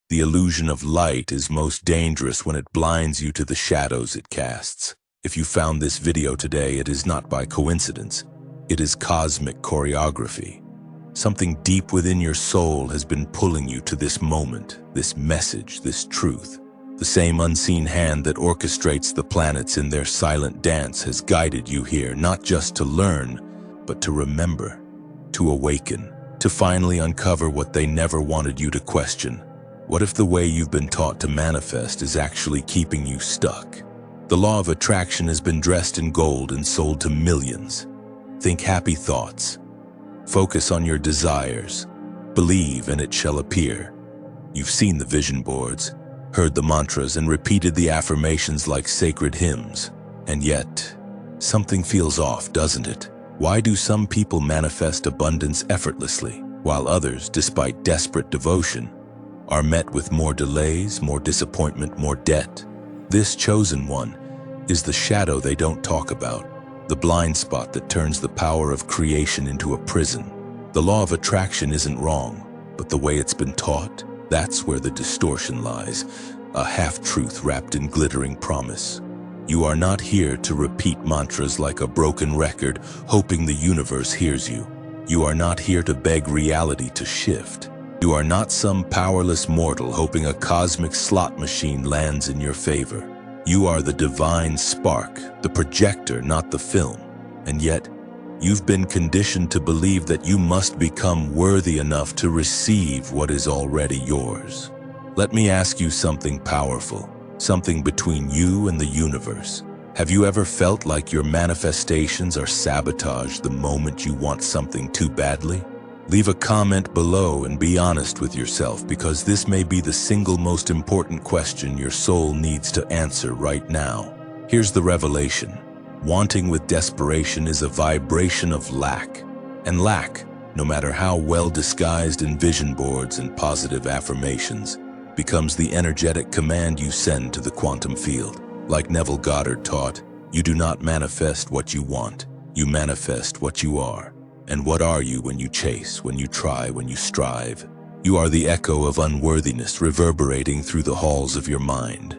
The illusion of light is most dangerous when it blinds you to the shadows it casts. If you found this video today, it is not by coincidence. It is cosmic choreography. Something deep within your soul has been pulling you to this moment, this message, this truth. The same unseen hand that orchestrates the planets in their silent dance has guided you here, not just to learn, but to remember, to awaken, to finally uncover what they never wanted you to question. What if the way you've been taught to manifest is actually keeping you stuck? The law of attraction has been dressed in gold and sold to millions. Think happy thoughts. Focus on your desires. Believe and it shall appear. You've seen the vision boards, heard the mantras, and repeated the affirmations like sacred hymns. And yet, something feels off, doesn't it? Why do some people manifest abundance effortlessly, while others, despite desperate devotion, are met with more delays, more disappointment, more debt? This chosen one is the shadow they don't talk about, the blind spot that turns the power of creation into a prison. The law of attraction isn't wrong, but the way it's been taught, that's where the distortion lies, a half-truth wrapped in glittering promise. You are not here to repeat mantras like a broken record, hoping the universe hears you. You are not here to beg reality to shift. You are not some powerless mortal hoping a cosmic slot machine lands in your favor. You are the divine spark, the projector, not the film. And yet, you've been conditioned to believe that you must become worthy enough to receive what is already yours. Let me ask you something powerful, something between you and the universe. Have you ever felt like your manifestations are sabotaged the moment you want something too badly? Leave a comment below and be honest with yourself, because this may be the single most important question your soul needs to answer right now. Here's the revelation. Wanting with desperation is a vibration of lack. And lack, no matter how well disguised in vision boards and positive affirmations, becomes the energetic command you send to the quantum field. Like Neville Goddard taught, you do not manifest what you want, you manifest what you are. And what are you when you chase, when you try, when you strive? You are the echo of unworthiness reverberating through the halls of your mind.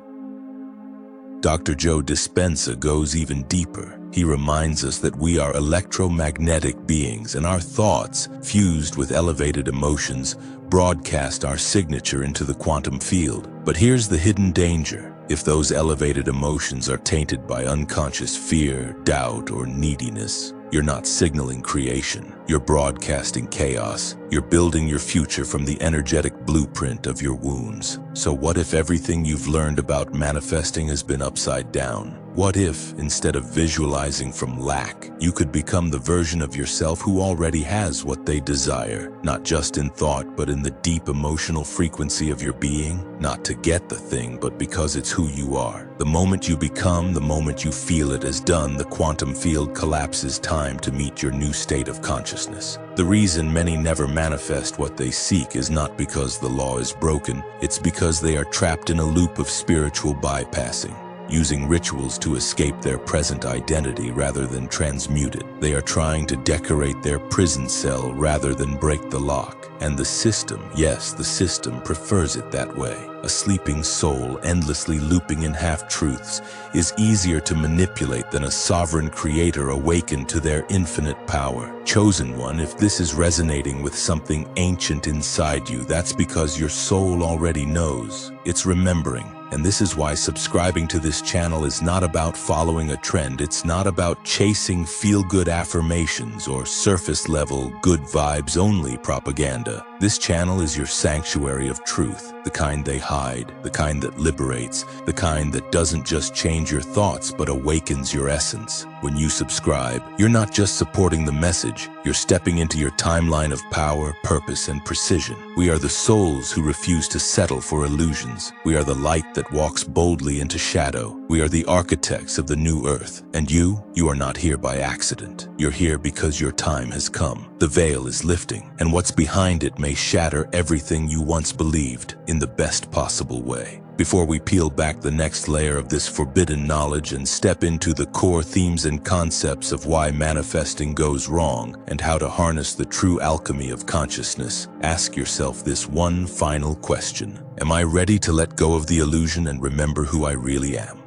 Dr. Joe Dispenza goes even deeper. He reminds us that we are electromagnetic beings, and our thoughts, fused with elevated emotions, broadcast our signature into the quantum field. But here's the hidden danger. If those elevated emotions are tainted by unconscious fear, doubt, or neediness, you're not signaling creation. You're broadcasting chaos. You're building your future from the energetic blueprint of your wounds. So what if everything you've learned about manifesting has been upside down? What if, instead of visualizing from lack, you could become the version of yourself who already has what they desire, not just in thought, but in the deep emotional frequency of your being? Not to get the thing, but because it's who you are. The moment you become, the moment you feel it is done, the quantum field collapses time to meet your new state of consciousness. The reason many never manifest what they seek is not because the law is broken, it's because they are trapped in a loop of spiritual bypassing, using rituals to escape their present identity rather than transmute it. They are trying to decorate their prison cell rather than break the lock. And the system, yes, the system prefers it that way. A sleeping soul endlessly looping in half-truths is easier to manipulate than a sovereign creator awakened to their infinite power. Chosen one, if this is resonating with something ancient inside you, that's because your soul already knows. It's remembering. And this is why subscribing to this channel is not about following a trend. It's not about chasing feel-good affirmations or surface-level good vibes only propaganda. This channel is your sanctuary of truth, the kind they hide, the kind that liberates, the kind that doesn't just change your thoughts but awakens your essence. When you subscribe, you're not just supporting the message, you're stepping into your timeline of power, purpose, and precision. We are the souls who refuse to settle for illusions. We are the light that walks boldly into shadow. We are the architects of the new earth. And you are not here by accident. You're here because your time has come. The veil is lifting, and what's behind it may shatter everything you once believed in the best possible way. Before we peel back the next layer of this forbidden knowledge and step into the core themes and concepts of why manifesting goes wrong and how to harness the true alchemy of consciousness, ask yourself this one final question. Am I ready to let go of the illusion and remember who I really am?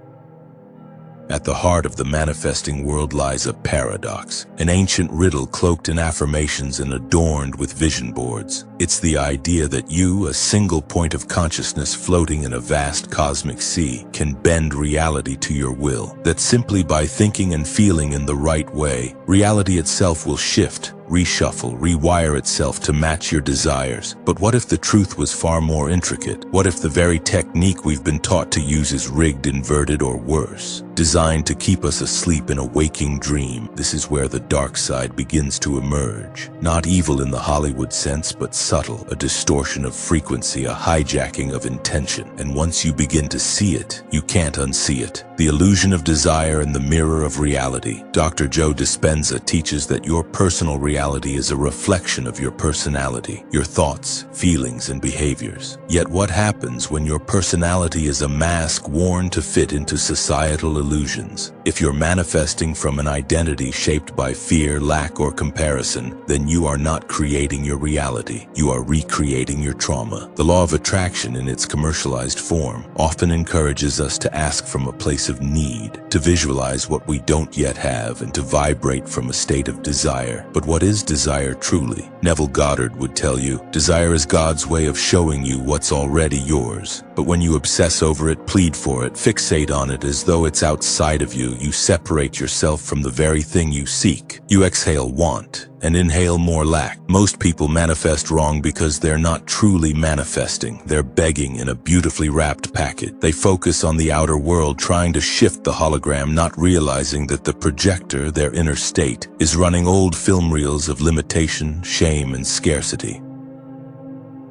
At the heart of the manifesting world lies a paradox, an ancient riddle cloaked in affirmations and adorned with vision boards. It's the idea that you, a single point of consciousness floating in a vast cosmic sea, can bend reality to your will. That simply by thinking and feeling in the right way, reality itself will shift, reshuffle, rewire itself to match your desires. But what if the truth was far more intricate? What if the very technique we've been taught to use is rigged, inverted, or worse, designed to keep us asleep in a waking dream? This is where the dark side begins to emerge. Not evil in the Hollywood sense, but subtle, a distortion of frequency, a hijacking of intention. And once you begin to see it, you can't unsee it. The illusion of desire and the mirror of reality. Dr. Joe Dispenza teaches that your personal reality is a reflection of your personality, your thoughts, feelings, and behaviors. Yet what happens when your personality is a mask worn to fit into societal illusions? If you're manifesting from an identity shaped by fear, lack, or comparison, then you are not creating your reality. You are recreating your trauma. The law of attraction in its commercialized form often encourages us to ask from a place of need, to visualize what we don't yet have, and to vibrate from a state of desire. But what is desire truly? Neville Goddard would tell you, desire is God's way of showing you what's already yours. But when you obsess over it, plead for it, fixate on it as though it's outside of you, you separate yourself from the very thing you seek. You exhale want and inhale more lack. Most people manifest wrong because they're not truly manifesting. They're begging in a beautifully wrapped packet. They focus on the outer world, trying to shift the hologram, not realizing that the projector, their inner state, is running old film reels of limitation, shame, and scarcity.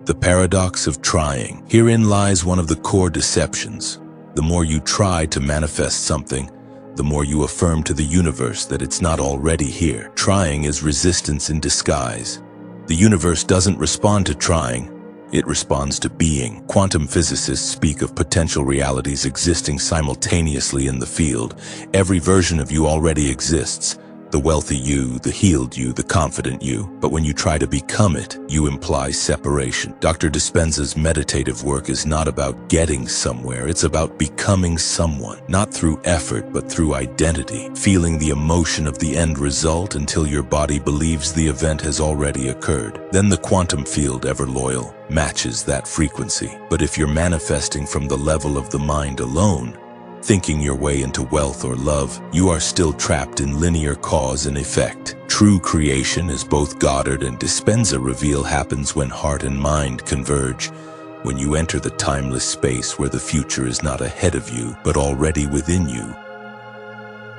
The paradox of trying. Herein lies one of the core deceptions. The more you try to manifest something, the more you affirm to the universe that it's not already here. Trying is resistance in disguise. The universe doesn't respond to trying, it responds to being. Quantum physicists speak of potential realities existing simultaneously in the field. Every version of you already exists. The wealthy you, the healed you, the confident you. But when you try to become it, you imply separation. Dr. Dispenza's meditative work is not about getting somewhere, it's about becoming someone. Not through effort, but through identity. Feeling the emotion of the end result until your body believes the event has already occurred. Then the quantum field, ever loyal, matches that frequency. But if you're manifesting from the level of the mind alone, thinking your way into wealth or love, you are still trapped in linear cause and effect. True creation, as both Goddard and Dispenza reveal, happens when heart and mind converge, when you enter the timeless space where the future is not ahead of you, but already within you.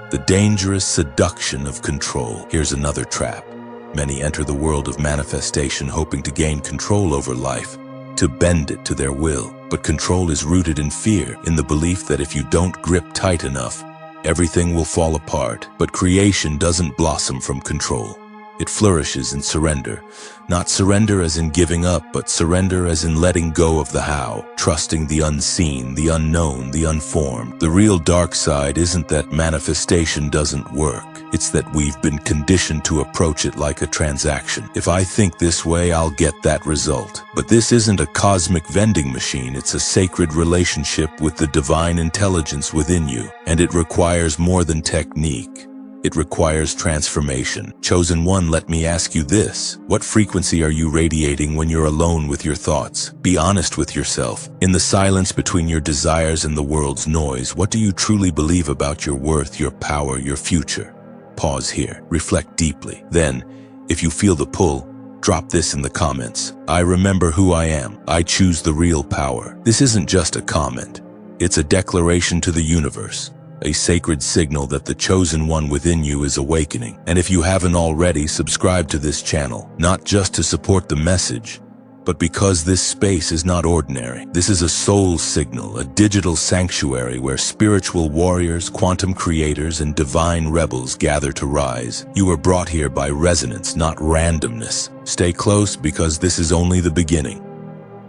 The dangerous seduction of control. Here's another trap. Many enter the world of manifestation hoping to gain control over life, to bend it to their will. But control is rooted in fear, in the belief that if you don't grip tight enough, everything will fall apart. But creation doesn't blossom from control. It flourishes in surrender. Not surrender as in giving up, but surrender as in letting go of the how, trusting the unseen, the unknown, the unformed. The real dark side isn't that manifestation doesn't work. It's that we've been conditioned to approach it like a transaction. If I think this way, I'll get that result. But this isn't a cosmic vending machine. It's a sacred relationship with the divine intelligence within you. And it requires more than technique. It requires transformation. Chosen one, let me ask you this. What frequency are you radiating when you're alone with your thoughts? Be honest with yourself. In the silence between your desires and the world's noise, what do you truly believe about your worth, your power, your future? Pause here. Reflect deeply. Then, if you feel the pull, drop this in the comments. I remember who I am. I choose the real power. This isn't just a comment. It's a declaration to the universe. A sacred signal that the chosen one within you is awakening. And if you haven't already, subscribe to this channel, not just to support the message, but because this space is not ordinary. This is a soul signal, a digital sanctuary where spiritual warriors, quantum creators, and divine rebels gather to rise. You were brought here by resonance, not randomness. Stay close because this is only the beginning.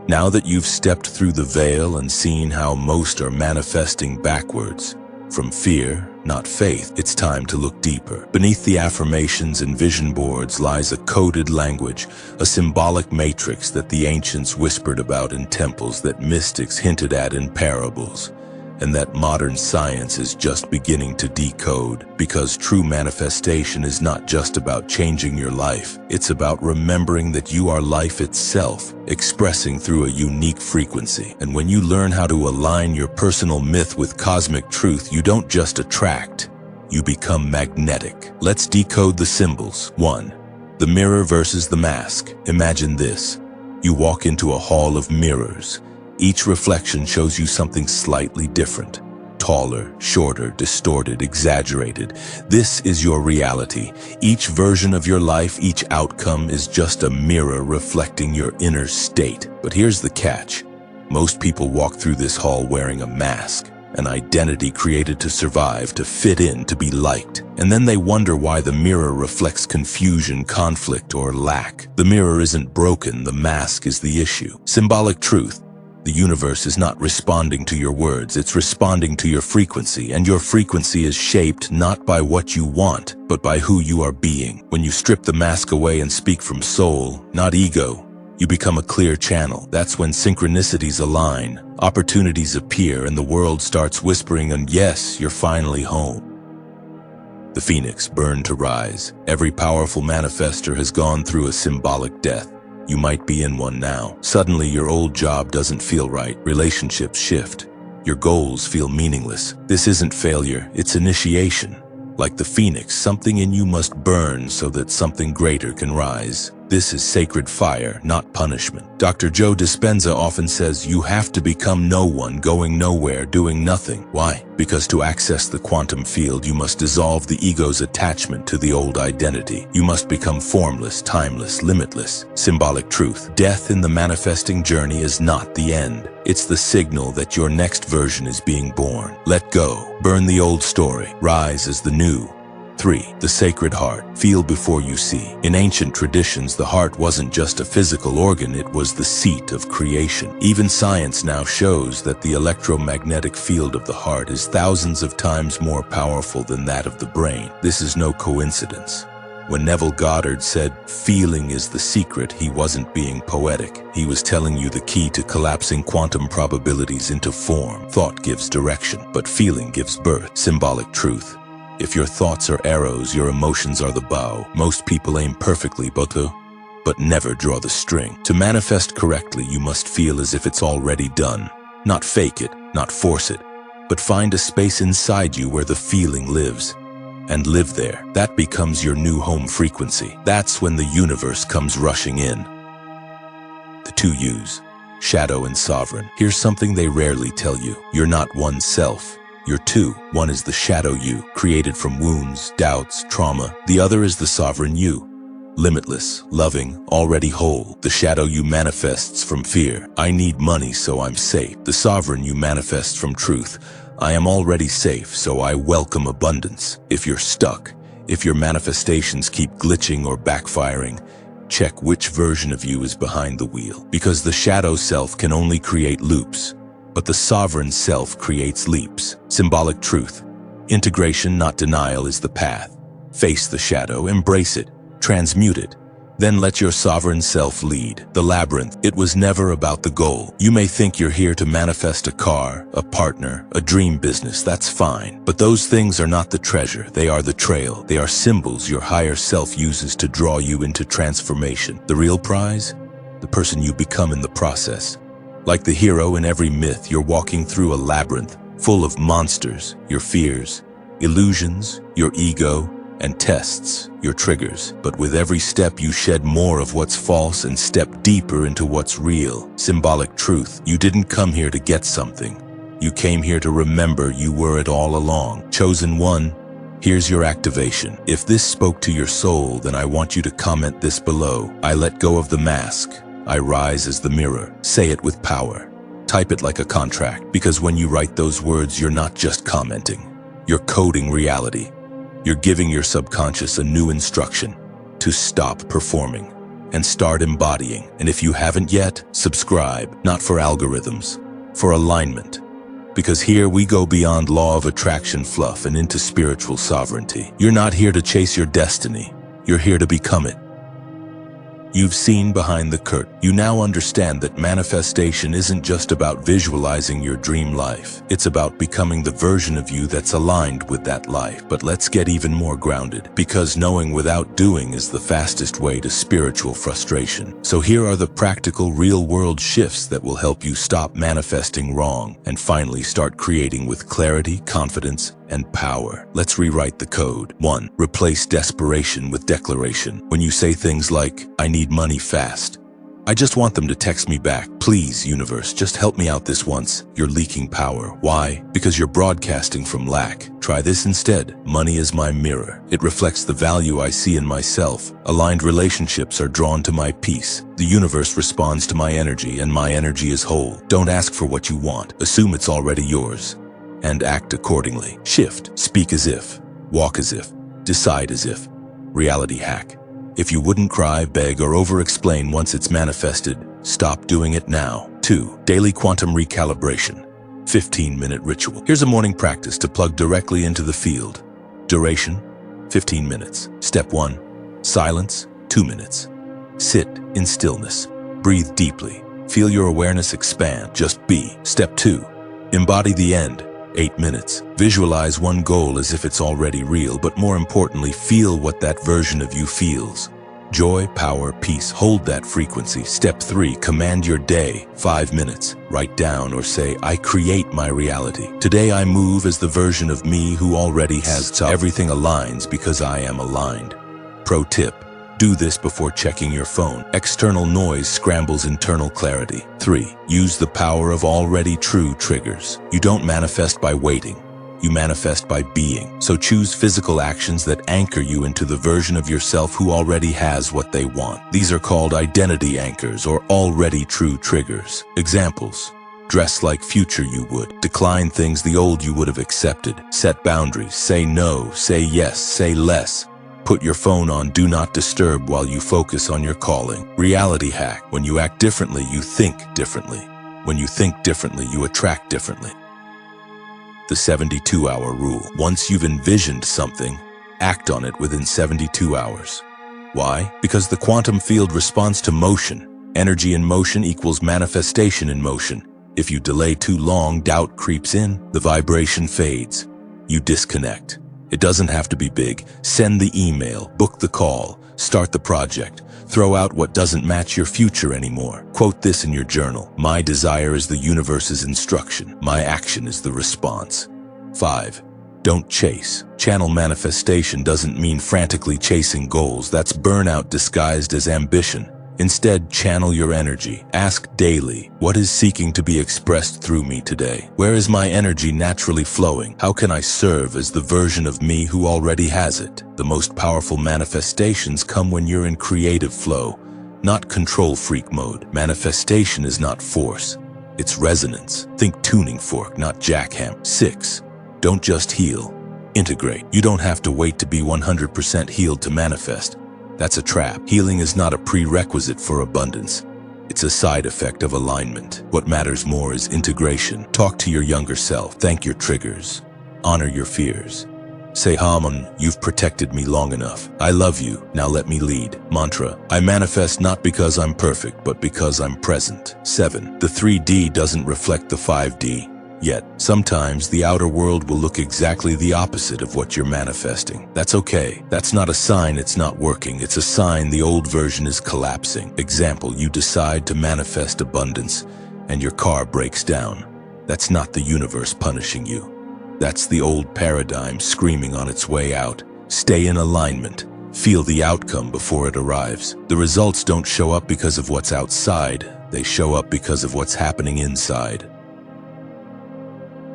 Now that you've stepped through the veil and seen how most are manifesting backwards, from fear, not faith, it's time to look deeper. Beneath the affirmations and vision boards lies a coded language, a symbolic matrix that the ancients whispered about in temples, that mystics hinted at in parables, and that modern science is just beginning to decode. Because true manifestation is not just about changing your life, it's about remembering that you are life itself, expressing through a unique frequency. And when you learn how to align your personal myth with cosmic truth, you don't just attract, you become magnetic. Let's decode the symbols. 1. The mirror versus the mask. Imagine this. You walk into a hall of mirrors. Each reflection shows you something slightly different. Taller, shorter, distorted, exaggerated. This is your reality. Each version of your life, each outcome is just a mirror reflecting your inner state. But here's the catch. Most people walk through this hall wearing a mask, an identity created to survive, to fit in, to be liked. And then they wonder why the mirror reflects confusion, conflict, or lack. The mirror isn't broken, the mask is the issue. Symbolic truth. The universe is not responding to your words, it's responding to your frequency, and your frequency is shaped not by what you want, but by who you are being. When you strip the mask away and speak from soul, not ego, you become a clear channel. That's when synchronicities align, opportunities appear, and the world starts whispering, and yes, you're finally home. The phoenix burned to rise. Every powerful manifester has gone through a symbolic death. You might be in one now. Suddenly your old job doesn't feel right. Relationships shift. Your goals feel meaningless. This isn't failure, it's initiation. Like the phoenix, something in you must burn so that something greater can rise. This is sacred fire, not punishment. Dr. Joe Dispenza often says you have to become no one, going nowhere, doing nothing. Why? Because to access the quantum field, you must dissolve the ego's attachment to the old identity. You must become formless, timeless, limitless. Symbolic truth. Death in the manifesting journey is not the end. It's the signal that your next version is being born. Let go. Burn the old story. Rise as the new. 3. The sacred heart. Feel before you see. In ancient traditions, the heart wasn't just a physical organ, it was the seat of creation. Even science now shows that the electromagnetic field of the heart is thousands of times more powerful than that of the brain. This is no coincidence. When Neville Goddard said, "Feeling is the secret," he wasn't being poetic. He was telling you the key to collapsing quantum probabilities into form. Thought gives direction, but feeling gives birth. Symbolic truth. If your thoughts are arrows, your emotions are the bow. Most people aim perfectly, but never draw the string. To manifest correctly, you must feel as if it's already done. Not fake it, not force it, but find a space inside you where the feeling lives. And live there. That becomes your new home frequency. That's when the universe comes rushing in. The 2 U's, shadow and sovereign. Here's something they rarely tell you. You're not one self. You're 2. One is the shadow you, created from wounds, doubts, trauma. The other is the sovereign you, limitless, loving, already whole. The shadow you manifests from fear. I need money, so I'm safe. The sovereign you manifests from truth. I am already safe, so I welcome abundance. If you're stuck, if your manifestations keep glitching or backfiring, check which version of you is behind the wheel. Because the shadow self can only create loops, but the sovereign self creates leaps. Symbolic truth. Integration, not denial, is the path. Face the shadow, embrace it, transmute it. Then let your sovereign self lead. The labyrinth. It was never about the goal. You may think you're here to manifest a car, a partner, a dream business. That's fine. But those things are not the treasure. They are the trail. They are symbols your higher self uses to draw you into transformation. The real prize? The person you become in the process. Like the hero in every myth, you're walking through a labyrinth full of monsters, your fears, illusions, your ego, and tests, your triggers. But with every step you shed more of what's false and step deeper into what's real. Symbolic truth. You didn't come here to get something. You came here to remember you were it all along. Chosen one, here's your activation. If this spoke to your soul, then I want you to comment this below. I let go of the mask. I rise as the mirror. Say it with power. Type it like a contract, because when you write those words, you're not just commenting. You're coding reality. You're giving your subconscious a new instruction to stop performing and start embodying. And if you haven't yet, subscribe, not for algorithms, for alignment. Because here we go beyond law of attraction fluff and into spiritual sovereignty. You're not here to chase your destiny. You're here to become it. You've seen behind the curtain. You now understand that manifestation isn't just about visualizing your dream life. It's about becoming the version of you that's aligned with that life. But let's get even more grounded, because knowing without doing is the fastest way to spiritual frustration. So here are the practical, real-world shifts that will help you stop manifesting wrong and finally start creating with clarity, confidence, and power. Let's rewrite the code. 1. Replace desperation with declaration. When you say things like, I need money fast, I just want them to text me back. Please, universe, just help me out this once. You're leaking power. Why? Because you're broadcasting from lack. Try this instead. Money is my mirror. It reflects the value I see in myself. Aligned relationships are drawn to my peace. The universe responds to my energy, and my energy is whole. Don't ask for what you want. Assume it's already yours, and act accordingly. Shift. Speak as if. Walk as if. Decide as if. Reality hack. If you wouldn't cry, beg, or over-explain once it's manifested, stop doing it now. 2. Daily quantum recalibration. 15-minute ritual. Here's a morning practice to plug directly into the field. Duration, 15 minutes. Step 1. Silence, 2 minutes. Sit in stillness. Breathe deeply. Feel your awareness expand. Just be. Step 2. Embody the end. 8 minutes. Visualize one goal as if it's already real, but more importantly, feel what that version of you feels. Joy, power, peace. Hold that frequency. Step 3. Command your day. 5 minutes. Write down or say, I create my reality. Today I move as the version of me who already has everything aligns because I am aligned. Pro tip. Do this before checking your phone. External noise scrambles internal clarity. 3. Use the power of already true triggers. You don't manifest by waiting. You manifest by being. So choose physical actions that anchor you into the version of yourself who already has what they want. These are called identity anchors or already true triggers. Examples. Dress like future you would. Decline things the old you would have accepted. Set boundaries. Say no. Say yes. Say less. Put your phone on Do Not Disturb while you focus on your calling. Reality hack. When you act differently, you think differently. When you think differently, you attract differently. The 72-hour rule. Once you've envisioned something, act on it within 72 hours. Why? Because the quantum field responds to motion. Energy in motion equals manifestation in motion. If you delay too long, doubt creeps in, the vibration fades. You disconnect. It doesn't have to be big. Send the email, book the call, start the project, throw out what doesn't match your future anymore. Quote this in your journal. My desire is the universe's instruction. My action is the response. 5. Don't chase. Channel manifestation doesn't mean frantically chasing goals. That's burnout disguised as ambition. Instead, channel your energy. Ask daily, what is seeking to be expressed through me today? Where is my energy naturally flowing? How can I serve as the version of me who already has it? The most powerful manifestations come when you're in creative flow, not control freak mode. Manifestation is not force, it's resonance. Think tuning fork, not jackhammer. 6. Don't just heal, integrate. You don't have to wait to be 100% healed to manifest. That's a trap. Healing is not a prerequisite for abundance. It's a side effect of alignment. What matters more is integration. Talk to your younger self. Thank your triggers. Honor your fears. Say, Haman, you've protected me long enough. I love you. Now let me lead. Mantra. I manifest not because I'm perfect, but because I'm present. 7. The 3D doesn't reflect the 5D. Yet, sometimes the outer world will look exactly the opposite of what you're manifesting. That's okay. That's not a sign it's not working. It's a sign the old version is collapsing. Example, you decide to manifest abundance, and your car breaks down. That's not the universe punishing you. That's the old paradigm screaming on its way out. Stay in alignment. Feel the outcome before it arrives. The results don't show up because of what's outside. They show up because of what's happening inside.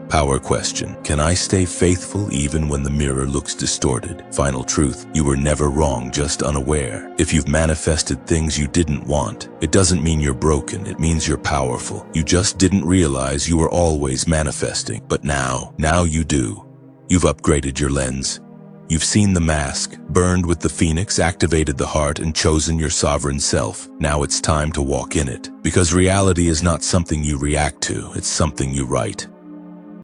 Power question. Can I stay faithful even when the mirror looks distorted? Final truth. You were never wrong, just unaware. If you've manifested things you didn't want, it doesn't mean you're broken. It means you're powerful. You just didn't realize you were always manifesting. But now you do. You've upgraded your lens. You've seen the mask, burned with the phoenix, activated the heart, and chosen your sovereign self. Now it's time to walk in it. Because reality is not something you react to, it's something you write.